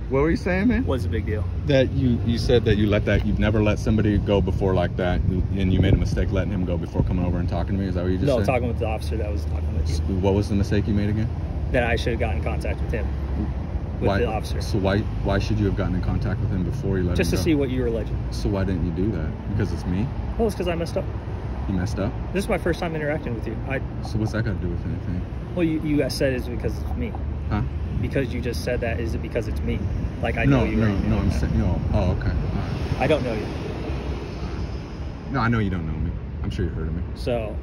What were you saying, man? What's the big deal? That you said that you've never let somebody go before like that, and you made a mistake letting him go before coming over and talking to me. Is that what you just said? No, talking with the officer that was talking with you. What was the mistake you made again? That I should have gotten in contact with him. With the officer. So why should you have gotten in contact with him before you let him go? Just to see what you were alleging. So why didn't you do that? Because it's me? Well, it's because I messed up. You messed up? This is my first time interacting with you. So what's that got to do with anything? Well, you said it's because it's me. Huh? Because you just said that, is it because it's me? Like I know you. No, I'm saying, no. Oh, okay. Right. I don't know you. No, I know you don't know me. I'm sure you heard of me. So,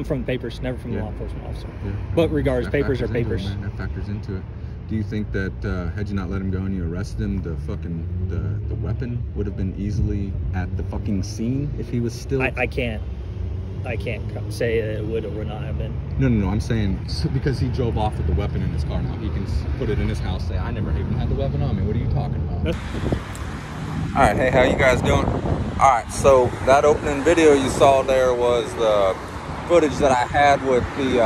from the papers, never from the law enforcement officer. Yeah. But regardless, papers are papers. That factors into it. Do you think that had you not let him go and you arrested him, the weapon would have been easily at the fucking scene if he was still? I can't say that it would or would not have been. No. I'm saying because he drove off with the weapon in his car. Now he can put it in his house. Say, I never even had the weapon on me. What are you talking about? All right, hey, how you guys doing? All right, so that opening video you saw there was the footage that I had with the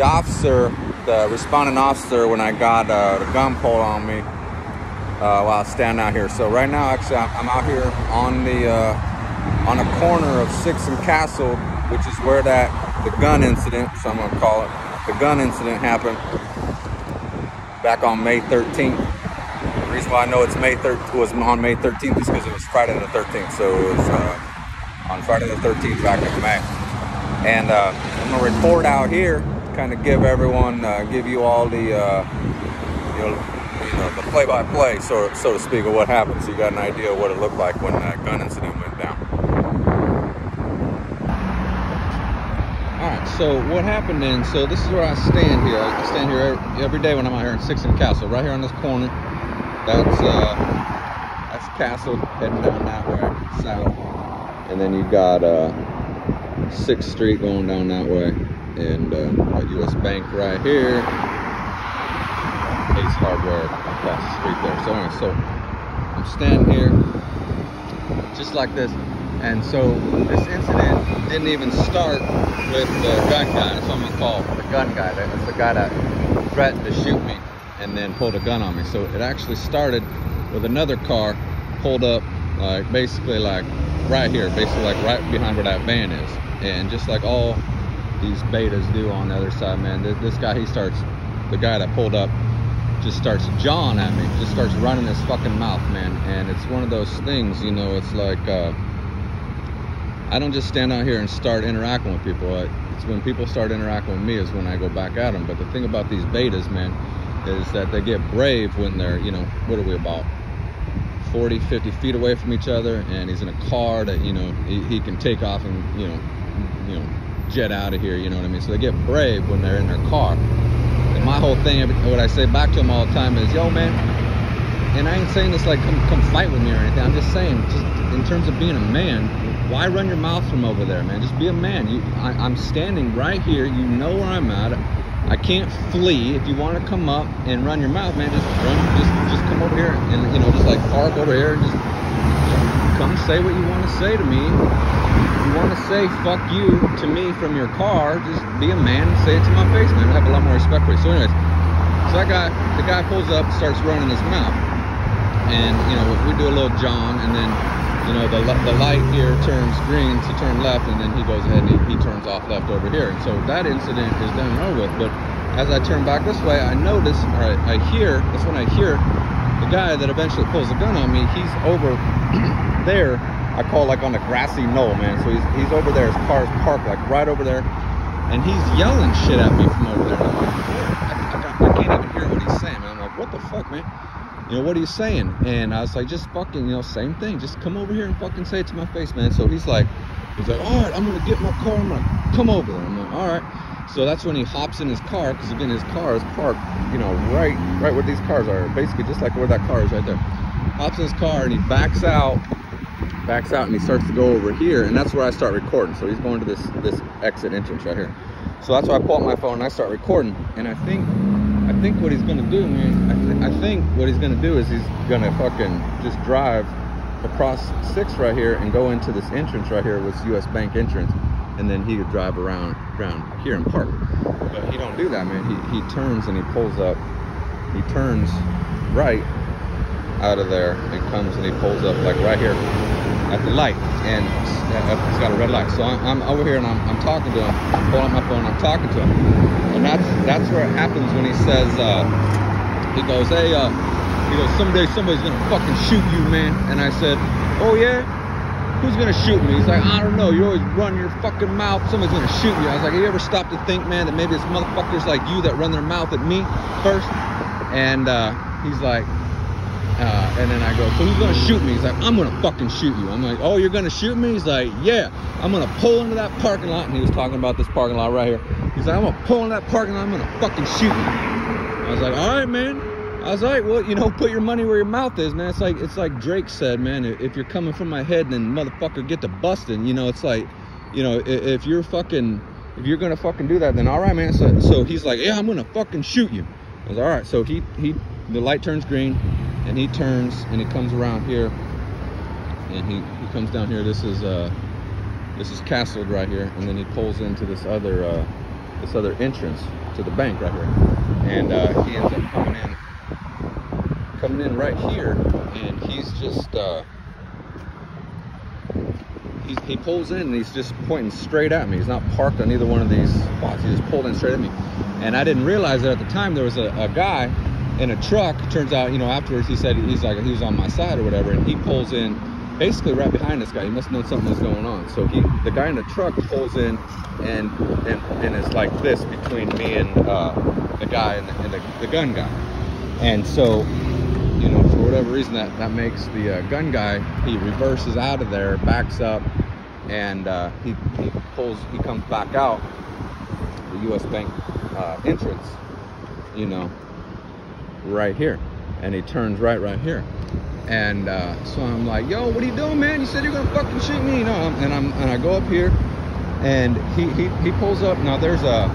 officer, the responding officer, when I got the gun pulled on me while I was standing out here. So right now, actually, I'm out here on the corner of 6th and Castle, which is where the gun incident, so I'm gonna call it, the gun incident happened back on May 13th. The reason why I know it's was on May 13th is because it was Friday the 13th. So it was on Friday the 13th back in May. And I'm gonna report out here, kind of give everyone, give you all the, the play-by-play, so to speak, of what happened, so you got an idea of what it looked like when that gun incident went down. All right, so what happened then? So this is where I stand here. I stand here every day when I'm out here in 6th and Castle, right here on this corner. That's Castle heading down that way, south, and then you got 6th Street going down that way, and U.S. Bank right here, Ace Hardware across the street there. So anyway, so I'm standing here just like this, and so this incident didn't even start with the gun guy. That's what I'm gonna call the gun guy. That's the guy that threatened to shoot me and then pulled a gun on me. So it actually started with another car pulled up, like basically like right here, basically like right behind where that van is. And just like all these betas do on the other side, man, this guy, the guy that pulled up just starts jawing at me, just starts running his fucking mouth, man. And it's one of those things, it's like, I don't just stand out here and start interacting with people. It's when people start interacting with me is when I go back at them. But the thing about these betas, man, is that they get brave when they're, what are we, about 40, 50 feet away from each other, and he's in a car that, he can take off and, jet out of here, you know what I mean? So they get brave when they're in their car. And my whole thing, what I say back to them all the time is, yo, man, and I ain't saying this like come fight with me or anything. I'm just saying, just in terms of being a man, why run your mouth from over there, man? Just be a man. I'm standing right here. You know where I'm at. I can't flee. If you want to come up and run your mouth, man, just come over here and just like park over here and just come say what you want to say to me. If you want to say fuck you to me from your car, just be a man and say it to my face, man. I have a lot more respect for you. So anyways, so the guy pulls up, starts running his mouth, and we do a little John, and then the light here turns green to turn left, and then he goes ahead and he turns off left over here. And so that incident is done and over with. But as I turn back this way, I notice, or I hear, that's when I hear the guy that eventually pulls the gun on me. He's over there, I call like on the grassy knoll, man. So he's over there, his car's parked like right over there, and he's yelling shit at me from over there. I can't even hear what he's saying, man. I'm like, what the fuck, man? What are you saying? And I was like, just fucking, same thing. Just come over here and fucking say it to my face, man. So he's like, all right, I'm going to get my car. I'm going to come over there. I'm like, all right. So that's when he hops in his car, because again, his car is parked, right where these cars are. Basically, just like where that car is right there. Hops in his car and he backs out and he starts to go over here. And that's where I start recording. So he's going to this exit entrance right here. So that's why I pull out my phone and I start recording. And I think what he's gonna do, man, I think what he's gonna do is he's gonna fucking just drive across 6 right here and go into this entrance right here with U.S. Bank entrance, and then he could drive around here and park. But he don't do that, man. He turns and he pulls up. He turns right out of there and comes and he pulls up like right here at the light, and it's got a red light. So I'm over here and I'm talking to him. I'm pulling up my phone, I'm talking to him, and that's where it happens when he says, he goes, hey, he goes, someday somebody's gonna fucking shoot you, man. And I said, oh yeah? Who's gonna shoot me? He's like, I don't know, you always run your fucking mouth, somebody's gonna shoot you. I was like, have you ever stopped to think, man, that maybe it's motherfuckers like you that run their mouth at me first? And he's like, and then I go, so who's gonna shoot me? He's like, I'm gonna fucking shoot you. I'm like, oh, you're gonna shoot me? He's like, yeah, I'm gonna pull into that parking lot. And he was talking about this parking lot right here. He's like, I'm gonna pull into that parking lot, I'm gonna fucking shoot you. I was like, all right, man. I was like, well, you know, put your money where your mouth is, man. It's like Drake said, man, if you're coming from my head, then motherfucker get to busting. You know, it's like, you know, if you're gonna fucking do that, then all right, man. So he's like, yeah, I'm gonna fucking shoot you. I was like, all right. So the light turns green, and he turns and he comes around here, and he comes down here. This is Castled right here, and then he pulls into this other entrance to the bank right here, and he ends up coming in right here, and he's just he pulls in and he's just pointing straight at me. He's not parked on either one of these spots. He just pulled in straight at me, and I didn't realize that at the time there was a guy in a truck. Turns out, you know, afterwards he said he was on my side or whatever, and he pulls in basically right behind this guy. He must know something was going on. So the guy in the truck pulls in and it's like this between me and the guy and the gun guy. And so, you know, for whatever reason, that makes the gun guy, he reverses out of there, backs up, and he comes back out the U.S. Bank entrance, you know, right here, and he turns right here. And so I'm like, yo, what are you doing, man? You said you're gonna fucking shoot me, you know? And I go up here, and he pulls up. Now it's a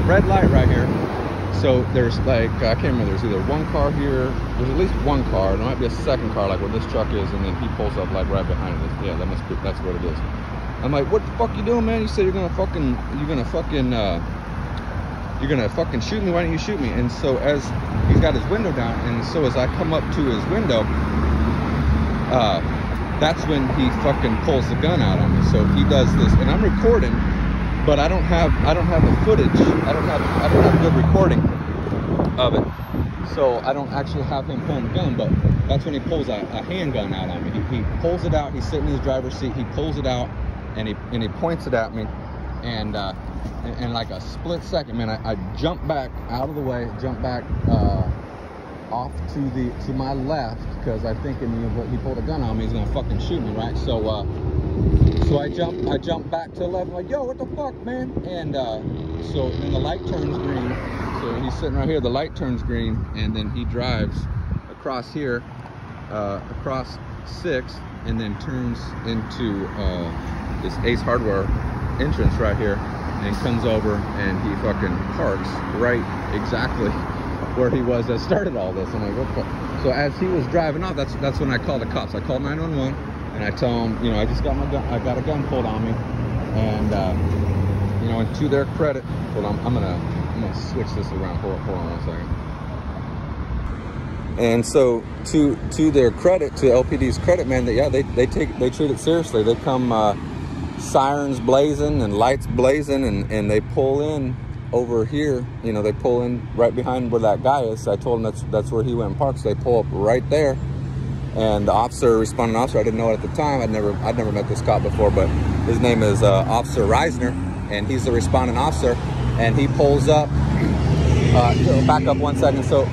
red light right here. So there's like, I can't remember, there's either one car here, there's at least one car, there might be a second car like where this truck is, and then he pulls up like right behind it. Yeah, that's what it is. I'm like, what the fuck you doing, man? You said you're gonna fucking shoot me, why don't you shoot me? And so as he's got his window down, and so as I come up to his window, that's when he fucking pulls the gun out on me. So he does this, and I'm recording, but I don't have the footage. I don't have good recording of it. So I don't actually have him pulling the gun, but that's when he pulls a handgun out on me. He pulls it out, he's sitting in his driver's seat, he pulls it out, and he points it at me, and in like a split second, man, I jump back out of the way, jump back off to my left, because I think he pulled a gun on me, he's gonna fucking shoot me, right? So I jump back to the left, I'm like, yo, what the fuck, man? And so then the light turns green. So he's sitting right here, the light turns green, and then he drives across here, across 6th, and then turns into this Ace Hardware entrance right here, and comes over and he fucking parks right exactly where he was that started all this. I'm like, what the fuck? So as he was driving off, that's when I called the cops. I called 911, and I tell them, you know, I just got my gun, I got a gun pulled on me, and you know, and to their credit, hold on, I'm gonna switch this around. Hold on 1 second. And so to their credit, to LPD's credit, man, that yeah, they treat it seriously. They come sirens blazing and lights blazing, and they pull in over here. You know, they pull in right behind where that guy is. I told them that's where he went and parked. So they pull up right there, and the responding officer, I didn't know it at the time. I'd never met this cop before, but his name is Officer Reisner, and he's the responding officer. And he pulls up. Back up 1 second. So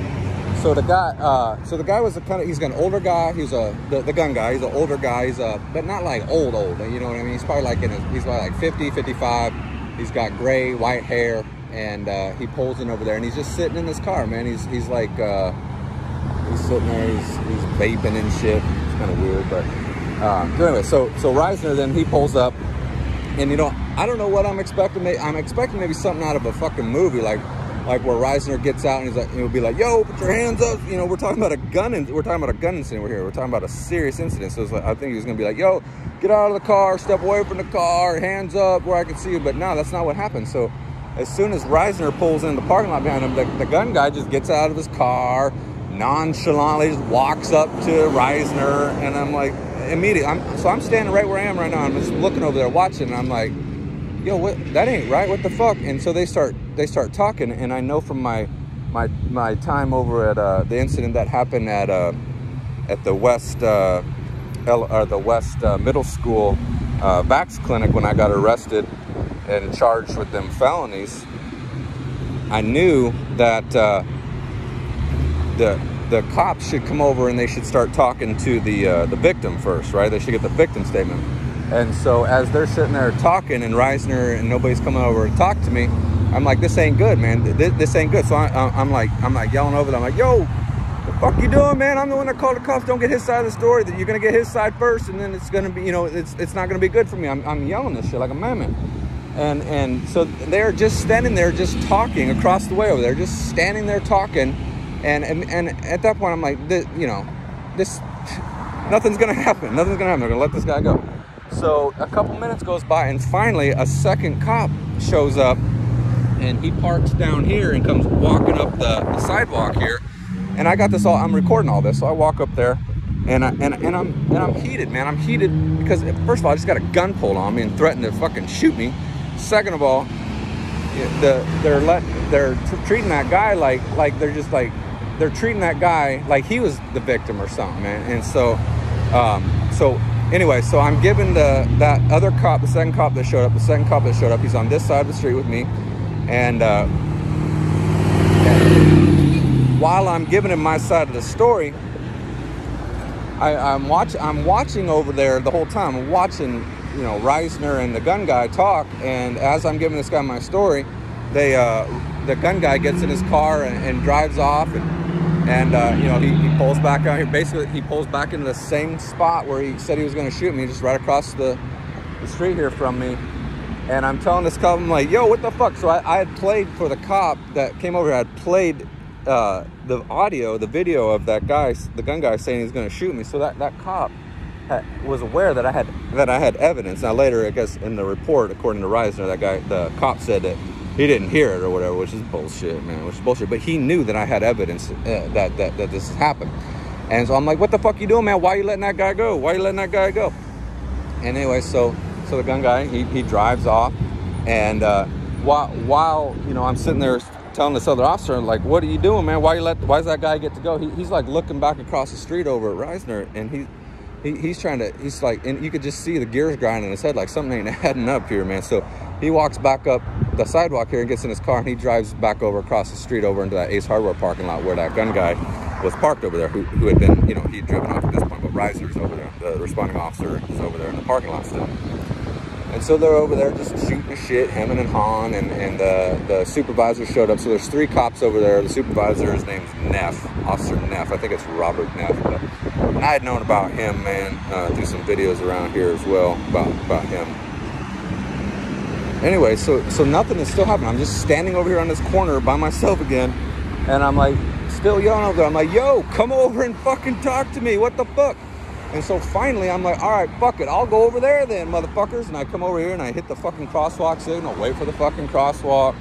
the guy was he's an older guy. He's the gun guy. He's an older guy. He's but not like old. You know what I mean? He's probably like he's like 50, 55. He's got gray, white hair, and he pulls in over there, and he's just sitting in his car, man. He's like he's sitting there. He's vaping and shit. It's kind of weird, but anyway. So Reisner, then he pulls up, and you know, I don't know what I'm expecting. I'm expecting maybe something out of a fucking movie, like where Reisner gets out and he's like, he'll be like, yo, put your hands up. You know, we're talking about a gun incident. We're talking about a serious incident. So it's like, I think he was gonna be like, yo, get out of the car, step away from the car, hands up where I can see you. But no, that's not what happened. So as soon as Reisner pulls in the parking lot behind him, the gun guy just gets out of his car, nonchalantly just walks up to Reisner, and I'm like, immediately, I'm standing right where I am right now. I'm just looking over there watching, and I'm like, yo, what? That ain't right. What the fuck? And so they start talking, and I know from my time over at the incident that happened at the West Middle School VAX clinic when I got arrested and charged with them felonies. I knew that the cops should come over and they should start talking to the victim first, right? They should get the victim statement. And so as they're sitting there talking, and Reisner and nobody's coming over to talk to me, I'm like, this ain't good, man. This ain't good. So I'm like yelling over them. I'm like, yo, the fuck you doing, man? I'm the one that called the cops. Don't get his side of the story. That you're gonna get his side first, and then it's gonna be, you know, it's not gonna be good for me. I'm yelling this shit like a madman. And so they're just standing there, just talking across the way over there, just standing there talking. And at that point, I'm like, nothing's gonna happen. Nothing's gonna happen. They're gonna let this guy go. So a couple minutes goes by, and finally a second cop shows up, and he parks down here and comes walking up the sidewalk here. And I got this all, I'm recording all this, so I walk up there, and I'm heated, man. I'm heated because first of all, I just got a gun pulled on me and threatened to fucking shoot me. Second of all, they're treating that guy like they're treating that guy like he was the victim or something, man. And so anyway, so I'm giving that other cop, the second cop that showed up, he's on this side of the street with me, and while I'm giving him my side of the story, I'm watching over there the whole time. I'm watching, you know, Reisner and the gun guy talk, and as I'm giving this guy my story, the gun guy gets in his car and drives off, and you know, he pulls back out here. Basically, he pulls back into the same spot where he said he was going to shoot me, just right across the street here from me. And I'm telling this cop, I'm like, yo, what the fuck? So I had played for the cop that came over here. I had played the audio, the video of that guy, the gun guy, saying he's going to shoot me. So that cop was aware that I had evidence. Now later, I guess in the report, according to Reisner, the cop said that he didn't hear it or whatever, which is bullshit, man. Which is bullshit. But he knew that I had evidence that this has happened. And so I'm like, what the fuck you doing, man? Why are you letting that guy go? Why are you letting that guy go? And anyway, so the gun guy, he drives off, and while you know, I'm sitting there telling this other officer, like, what are you doing, man? Why does that guy get to go? He's like looking back across the street over at Reisner, and he's like, and you could just see the gears grinding in his head, like something ain't adding up here, man. So he walks back up the sidewalk here and gets in his car, and he drives back over across the street over into that Ace Hardware parking lot where that gun guy was parked over there, who had been, you know, he'd driven off at this point, but Reisner's over there, the responding officer is over there in the parking lot still. And so they're over there just shooting the shit, hemming and hawing, and the supervisor showed up. So there's 3 cops over there. The supervisor, his name's Neff, Officer Neff. I think it's Robert Neff. But I had known about him, man, through some videos around here as well about him. Anyway, so nothing is still happening. I'm just standing over here on this corner by myself again, and I'm like, still yelling over there. I'm like, yo, come over and fucking talk to me. What the fuck? And so finally, I'm like, all right, fuck it. I'll go over there then, motherfuckers. And I come over here and I hit the fucking crosswalk signal, wait for the fucking crosswalk,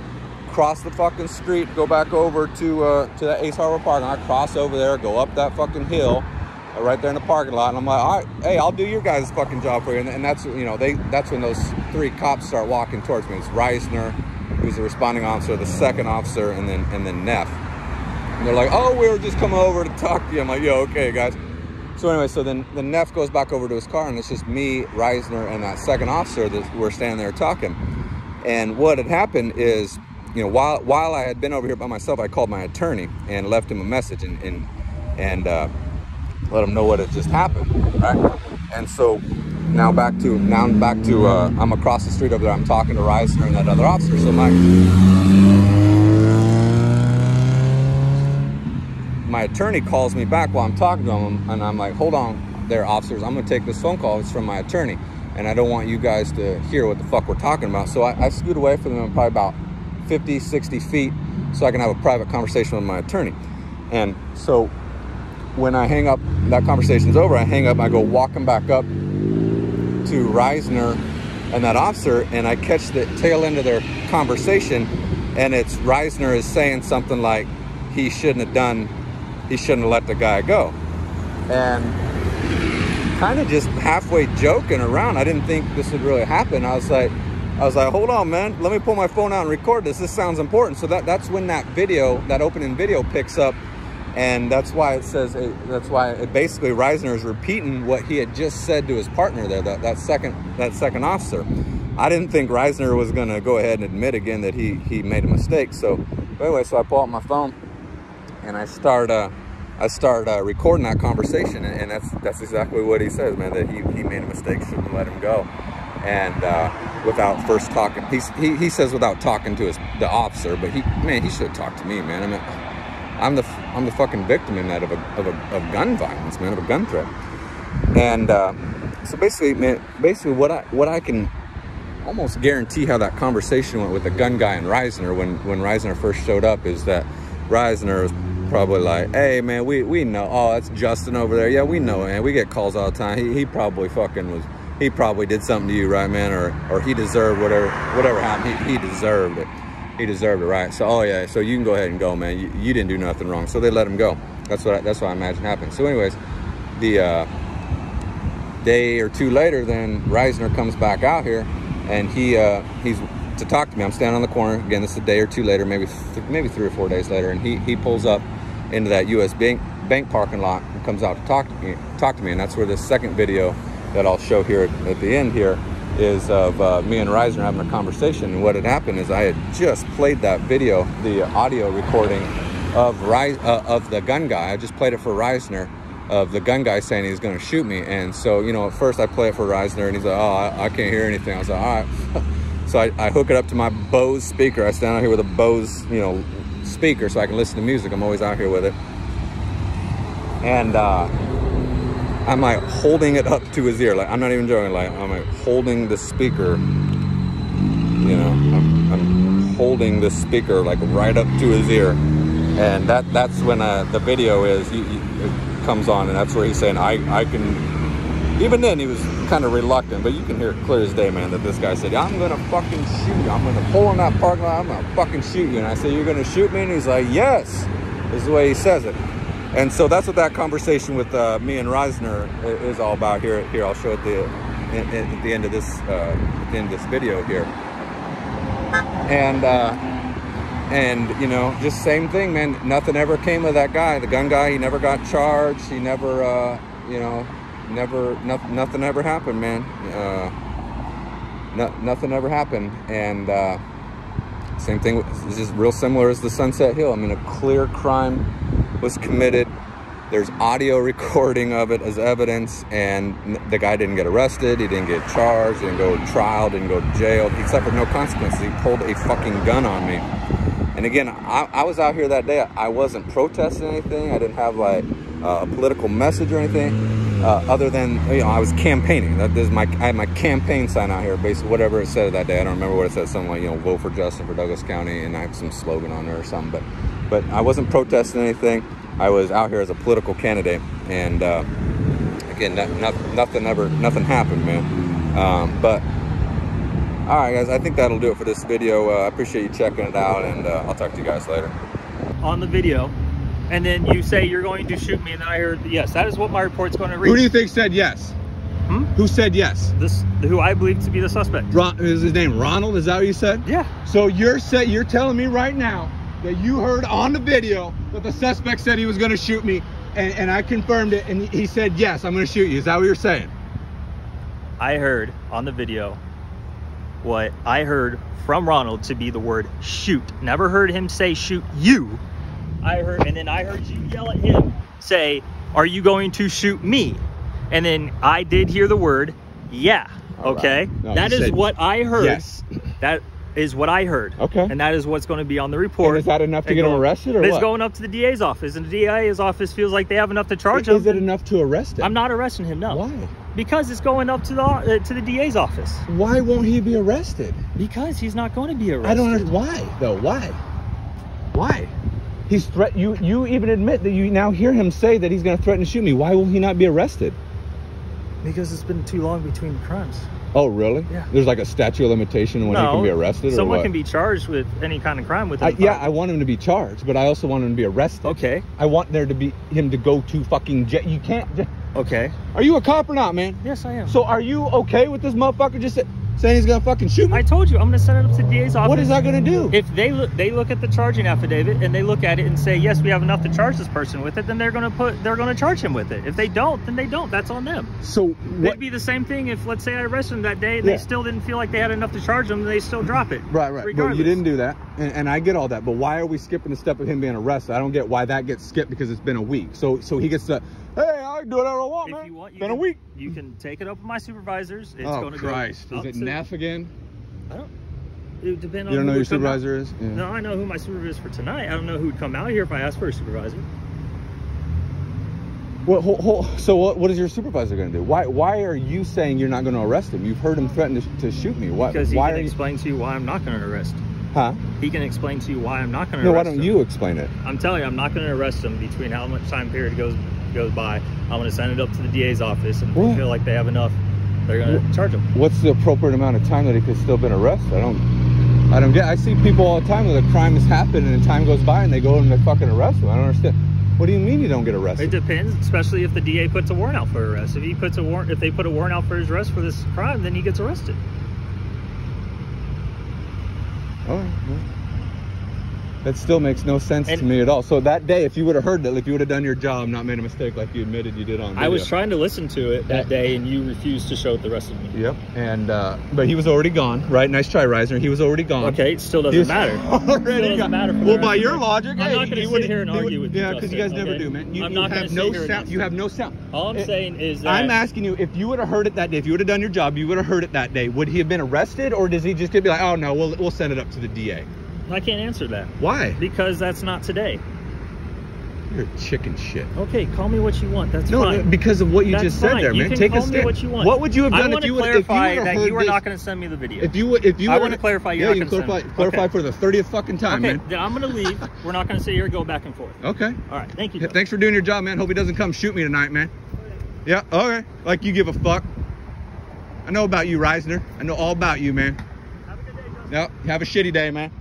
cross the fucking street, go back over to the Ace Hardware parking lot, cross over there, go up that fucking hill, right there in the parking lot. And I'm like, all right, hey, I'll do your guys' fucking job for you. And that's, you know, that's when those 3 cops start walking towards me. It's Reisner, who's the responding officer, the second officer, and then Neff. And they're like, oh, we were just coming over to talk to you. I'm like, yo, okay, guys. So anyway, so then the Neff goes back over to his car, and it's just me, Reisner, and that second officer that we're standing there talking. And what had happened is, you know, while I had been over here by myself, I called my attorney and left him a message and let him know what had just happened, right? And so now I'm back to I'm across the street over there. I'm talking to Reisner and that other officer. So my attorney calls me back while I'm talking to him, and I'm like, hold on there, officers, I'm gonna take this phone call. It's from my attorney, and I don't want you guys to hear what the fuck we're talking about. So I scoot away from them probably about 50, 60 feet so I can have a private conversation with my attorney. And so when I hang up, that conversation's over, I hang up, I go walking back up to Reisner that officer, and I catch the tail end of their conversation, and it's Reisner is saying something like he shouldn't have let the guy go, and kind of just halfway joking around. I didn't think this would really happen. I was like, hold on, man, let me pull my phone out and record this. This sounds important. So that's when that opening video picks up. And that's why it says, basically Reisner is repeating what he had just said to his partner there, that second officer. I didn't think Reisner was going to go ahead and admit again that he made a mistake. So anyway, so I pull out my phone and I start recording that conversation, and that's exactly what he says, man, that he made a mistake, shouldn't let him go. And without first talking, he says without talking to the officer, but he should have talked to me, man. I mean, I'm the fucking victim in that of gun violence, man, of a gun threat. And so basically what I can almost guarantee how that conversation went with the gun guy and Reisner when Reisner first showed up is that Reisner was probably like, hey man, we know, oh, that's Justin over there, yeah, we know, man, we get calls all the time. He probably did something to you, right, man, or he deserved whatever happened. He deserved it. He deserved it, right? So, oh yeah, so you can go ahead and go, man. You didn't do nothing wrong. So they let him go. That's what I imagine happened. So anyways, the day or two later, then Reisner comes back out here, and he's to talk to me. I'm standing on the corner again. This is a day or two later, maybe 3 or 4 days later, and he pulls up into that U.S. Bank parking lot and comes out to talk to me, and that's where this second video that I'll show here at the end here is of me and Reisner having a conversation. And what had happened is I had just played that video, the audio recording of the gun guy. I just played it for Reisner, of the gun guy saying he's going to shoot me. And so, you know, at first I play it for Reisner, and he's like, oh, I can't hear anything. I was like, all right. So I hook it up to my Bose speaker. I stand out here with a Bose, you know, speaker so I can listen to music. I'm always out here with it. And I'm like holding it up to his ear. Like, I'm not even joking. Like, I'm like holding the speaker, you know, I'm holding the speaker like right up to his ear. And that's when the video it comes on, and that's where he's saying, I can, even then he was kind of reluctant, but you can hear it clear as day, man, that this guy said, I'm gonna fucking shoot you. I'm gonna pull in that parking lot, I'm gonna fucking shoot you. And I said, you're gonna shoot me? And he's like, yes, is the way he says it. And so that's what that conversation with me and Reisner is all about here. Here, I'll show it at the end of this video here. And you know, just same thing, man. Nothing ever came of that guy, the gun guy. He never got charged. He never, you know, nothing ever happened, man. Nothing ever happened. And same thing. It's just real similar as the Sunset Hill. I mean, a clear crime was committed. There's audio recording of it as evidence, and the guy didn't get arrested, he didn't get charged, he didn't go to trial, didn't go to jail. He suffered no consequences. He pulled a fucking gun on me. And again, I was out here that day. I wasn't protesting anything. I didn't have like a political message or anything, other than, you know, I was campaigning. I had my campaign sign out here, basically whatever it said that day. I don't remember what it said. Something like, you know, vote for Justin for Douglas County, and I have some slogan on there or something. But I wasn't protesting anything. I was out here as a political candidate, and again, nothing happened, man. But all right, guys, I think that'll do it for this video. I appreciate you checking it out, and I'll talk to you guys later. On the video, and then you say you're going to shoot me, and then I heard yes. That is what my report's going to read. Who do you think said yes? Who said yes? Who I believe to be the suspect. Is his name Ronald? Is that what you said? Yeah. So you're telling me right now that you heard on the video that the suspect said he was going to shoot me, and I confirmed it, and he said, yes, I'm going to shoot you. Is that what you're saying? I heard on the video what I heard from Ronald to be the word shoot. Never heard him say shoot you. And then I heard you yell at him, say, are you going to shoot me? And then I did hear the word, yeah. Okay. Right. No, that is what I heard. Yes. That is what I heard. Okay. And that is what's going to be on the report. And is that enough to get him arrested, or what? It's going up to the DA's office, and the DA's office feels like they have enough to charge him. Is it enough to arrest him? I'm not arresting him, no. Why? Because it's going up to the DA's office. Why won't he be arrested? Because he's not going to be arrested. I don't understand. Why, though? Why? He's you even admit that you now hear him say that he's going to threaten to shoot me. Why will he not be arrested? Because it's been too long between the crimes. Oh, really? Yeah. There's like a statute of limitation when he can be arrested, or someone what? can be charged with any kind of crime with yeah, I want him to be charged, but I also want him to be arrested. Okay. I want there to be him to go to fucking jail. You can't. Okay. Are you a cop or not, man? Yes, I am. So are you okay with this motherfucker just saying he's gonna fucking shoot me? I told you I'm gonna send it up to the DA's office. What is that gonna do? If they look at the charging affidavit and they look at it and say, yes, we have enough to charge this person with it, then they're gonna charge him with it. If they don't, then they don't. That's on them. So It'd be the same thing if, let's say, I arrested him that day and they still didn't feel like they had enough to charge them, they still drop it. Right. Regardless. But you didn't do that, and I get all that. But why are we skipping the step of him being arrested? I don't get why that gets skipped because it's been a week. So he gets to, hey, I can do whatever I want, man. If you want, been a week. You can take it up with my supervisors. It's Oh gonna Christ! go Is it Neff again? I don't. It depends on. You don't know who your would come out. supervisor is? Yeah. No, I know who my supervisor is for tonight. I don't know who would come out here if I asked for a supervisor. Well, so what is your supervisor going to do? Why are you saying you're not going to arrest him? You've heard him threaten to shoot me. What? Because he why can explain to you why I'm not going to arrest him. Huh? He can explain to you why I'm not going to No, arrest why him. don't you explain it? I'm telling you, I'm not going to arrest him between how much time period goes by. I'm going to send it up to the DA's office, and if they feel like they have enough, they're going to charge him. What's the appropriate amount of time that he could still been arrested? I don't get. I see people all the time where the crime has happened and time goes by and they go and they fucking arrest him. I don't understand. What do you mean you don't get arrested? It depends, especially if the DA puts a warrant out for arrest. If they put a warrant out for his arrest for this crime, then he gets arrested. All right. Well, that still makes no sense to me at all. So that day, if you would have heard that, if you would have done your job, not made a mistake like you admitted you did on video. I was trying to listen to it that day, and you refused to show it the rest of me. Yep. And but he was already gone, right? Nice try, Reisner. He was already gone. Okay, it still doesn't matter. Already doesn't matter for the well, rest by of your it. logic, I'm not going to sit here and argue with you. Yeah, because you guys Justin, never okay? do, man. I'm not have no sound. You have no sound. All I'm saying is that I'm asking you, if you would have heard it that day, if you would have done your job, you would have heard it that day. Would he have been arrested, or does he just be like, oh no, we'll send it up to the DA? I can't answer that. Why? Because that's not today. You're chicken shit. Okay, call me what you want. That's no, fine. Because of what you just said there, you man. can Take call a stand. Me what you want. What would you have done if you would have heard that you were this? not going to send me the video. If you I want to clarify you're not going to send me. Clarify for the 30th fucking time, okay, man. then I'm going to leave. We're not going to sit here and go back and forth. Okay. All right, thank you. Thanks for doing your job, man. Hope he doesn't come shoot me tonight, man. Yeah, okay. Like you give a fuck. I know about you, Reisner. I know all about you, man. Have a good day, Justin. Yep. Have a shitty day, man.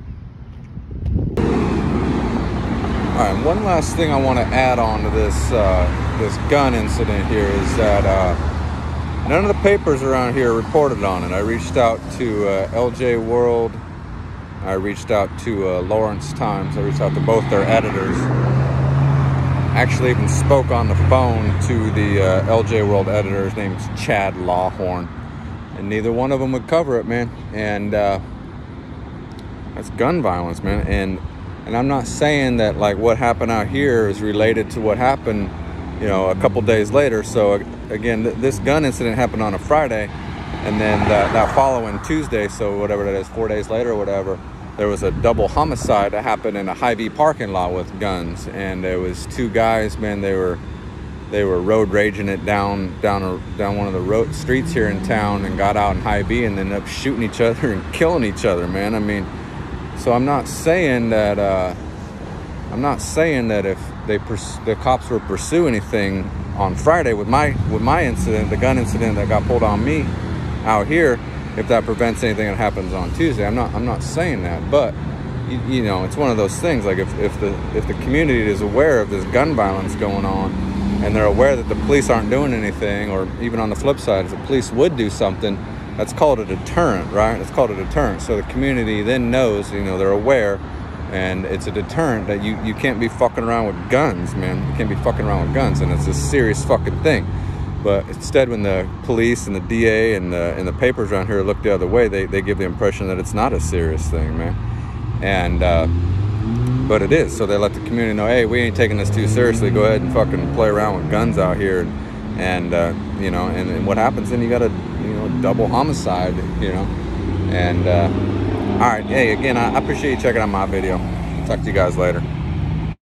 All right, one last thing I want to add on to this this gun incident here is that none of the papers around here reported on it. I reached out to LJ World. I reached out to Lawrence Times. I reached out to both their editors. Actually even spoke on the phone to the LJ World editor. His name's Chad Lawhorn. And neither one of them would cover it, man. And that's gun violence, man. And I'm not saying that like what happened out here is related to what happened, you know, a couple days later. So again, this gun incident happened on a Friday, and then that following Tuesday, so whatever that is, 4 days later or whatever, there was a double homicide that happened in a Hy-Vee parking lot with guns, and there was two guys, man. They were road raging it down one of the road streets here in town, and got out in Hy-Vee and ended up shooting each other and killing each other, man. I mean. So I'm not saying that if the cops were pursue anything on Friday with my incident, the gun incident that got pulled on me out here, if that prevents anything that happens on Tuesday. I'm not saying that, but you know, it's one of those things. Like if the community is aware of this gun violence going on, and they're aware that the police aren't doing anything, or even on the flip side, if the police would do something, that's called a deterrent, right? It's called a deterrent. So the community then knows, you know, they're aware, and it's a deterrent that you can't be fucking around with guns, man. You can't be fucking around with guns, and it's a serious fucking thing. But instead, when the police and the DA and the papers around here look the other way, they give the impression that it's not a serious thing, man. And but it is. So they let the community know, hey, we ain't taking this too seriously. Go ahead and fucking play around with guns out here, and you know, and what happens then? You got a double homicide, you know. And all right, hey, again, I appreciate you checking out my video. Talk to you guys later.